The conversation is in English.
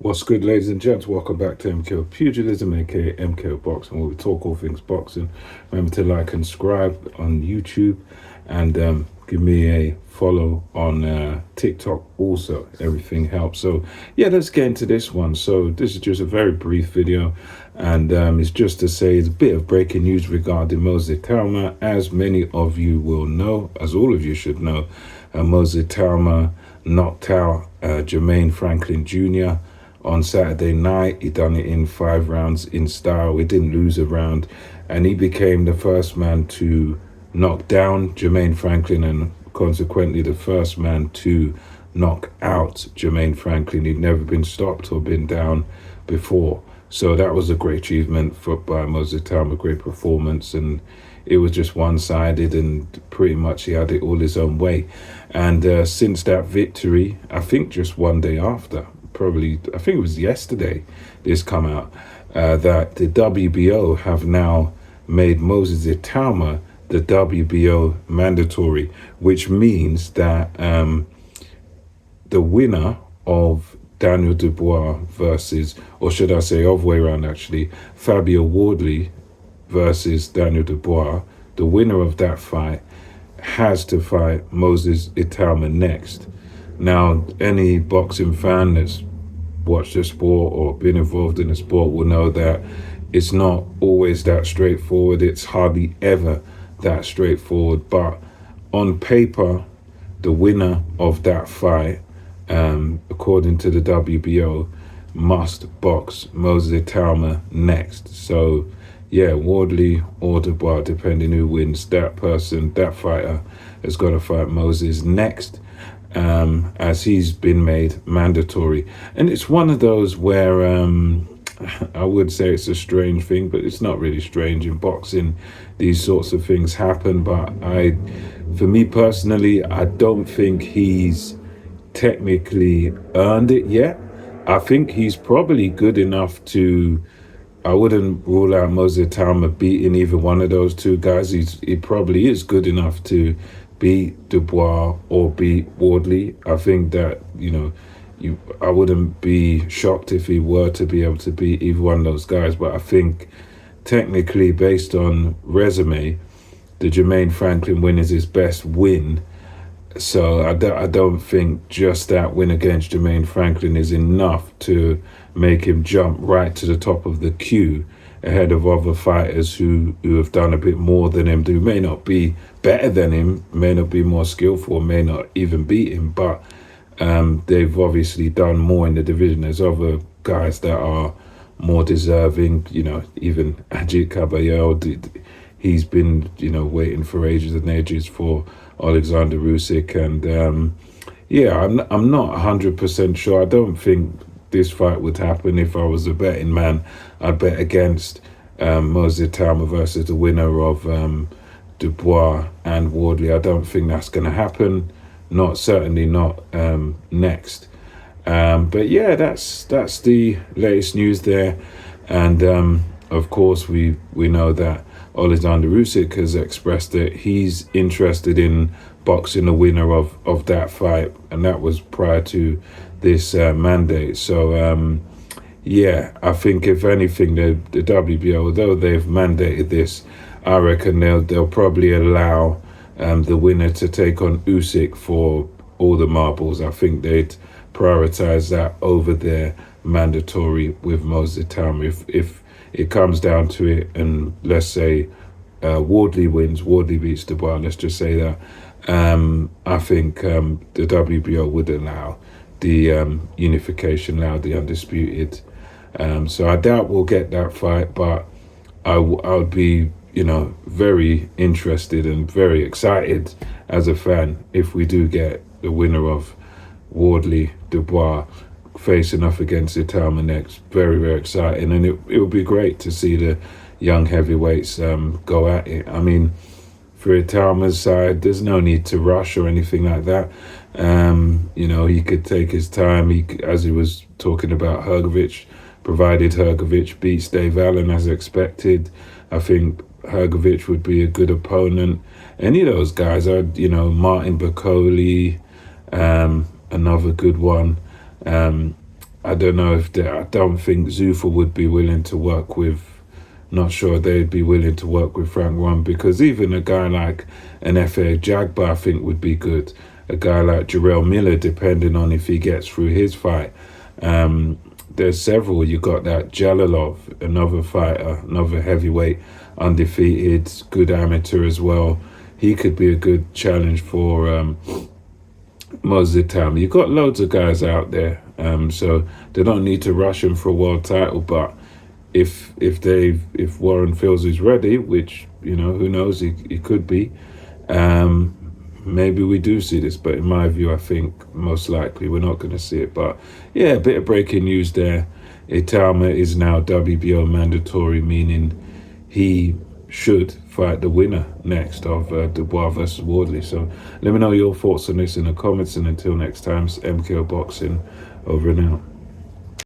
What's good, ladies and gents? Welcome back to MKO Pugilism, aka MKO Boxing, where we talk all things boxing. Remember to like and subscribe on YouTube, and give me a follow on TikTok. Also, everything helps. So, yeah, let's get into this one. So, this is just a very brief video, and it's just to say it's a bit of breaking news regarding Moses Itauma. As many of you will know, as all of you should know, Moses Itauma knocked out Jermaine Franklin Jr. on Saturday night. He done it in 5 rounds in style. He didn't lose a round, and he became the first man to knock down Jermaine Franklin, and consequently the first man to knock out Jermaine Franklin. He'd never been stopped or been down before. So that was a great achievement by Moses Itauma, a great performance, and it was just one-sided, and pretty much he had it all his own way. And since that victory, I think just one day after, probably, I think it was yesterday, this come out, that the WBO have now made Moses Itauma the WBO mandatory, which means that the winner of Daniel Dubois versus, or should I say, other way around actually, Fabio Wardley versus Daniel Dubois, the winner of that fight has to fight Moses Itauma next. Now, any boxing fan that's watched the sport or been involved in the sport will know that it's not always that straightforward. It's hardly ever that straightforward. But on paper, the winner of that fight, according to the WBO, must box Moses Itauma next. So, yeah, Wardley or Dubois, depending who wins, that fighter has got to fight Moses next, as he's been made mandatory. And it's one of those where I would say it's a strange thing, but it's not really strange in boxing. These sorts of things happen, but for me personally, I don't think he's technically earned it yet. I think he's probably good enough to, I wouldn't rule out Moses Itauma beating either one of those two guys. He probably is good enough to beat Dubois or beat Wardley. I think that, I wouldn't be shocked if he were to be able to beat either one of those guys. But I think technically, based on resume, the Jermaine Franklin win is his best win. So I don't think just that win against Jermaine Franklin is enough to make him jump right to the top of the queue ahead of other fighters who have done a bit more than him, who may not be better than him, may not be more skillful, may not even beat him, but they've obviously done more in the division. There's other guys that are more deserving, even Ajit Caballero, he's been, waiting for ages and ages for Alexander Usyk, and I'm not 100% sure. I don't think this fight would happen. If I was a betting man, I'd bet against Moses Itauma versus the winner of Dubois and Wardley. I don't think that's going to happen. Certainly not next. But yeah, that's the latest news there, and of course we know that Alexander Usyk has expressed that he's interested in boxing the winner of that fight, and that was prior to this mandate. So, I think if anything, the WBO, although they've mandated this, I reckon they'll probably allow the winner to take on Usyk for all the marbles. I think they'd prioritize that over their mandatory with Moses Itauma. If it comes down to it, and let's say Wardley wins, Wardley beats Dubois, let's just say that, I think the WBO would allow the unification, allow the undisputed. So I doubt we'll get that fight, but I would be, very interested and very excited as a fan if we do get the winner of Wardley Dubois facing off against Itauma next. Very, very exciting, and it would be great to see the young heavyweights go at it. I mean, for Itauma's side, there's no need to rush or anything like that. He could take his time. As he was talking about Hrgovic, provided Hrgovic beats Dave Allen as expected, I think Hrgovic would be a good opponent. Any of those guys, Martin Bakoli, another good one. I don't know if they, I don't think Zuffa would be willing to work with. Not sure they'd be willing to work with Frank One, because even a guy like an FA Jagba I think would be good. A guy like Jarrell Miller, depending on if he gets through his fight. There's several. You got that Jalalov, another fighter, another heavyweight, undefeated, good amateur as well. He could be a good challenge for Itauma. You've got loads of guys out there, so they don't need to rush him for a world title. But if Warren feels he's ready, which, you know, who knows, he could be, maybe we do see this. But in my view, I think most likely we're not going to see it. But yeah, a bit of breaking news there. Itauma is now WBO mandatory, meaning he should fight the winner next of Dubois versus Wardley. So let me know your thoughts on this in the comments, and until next time, it's MKO Boxing, over and out.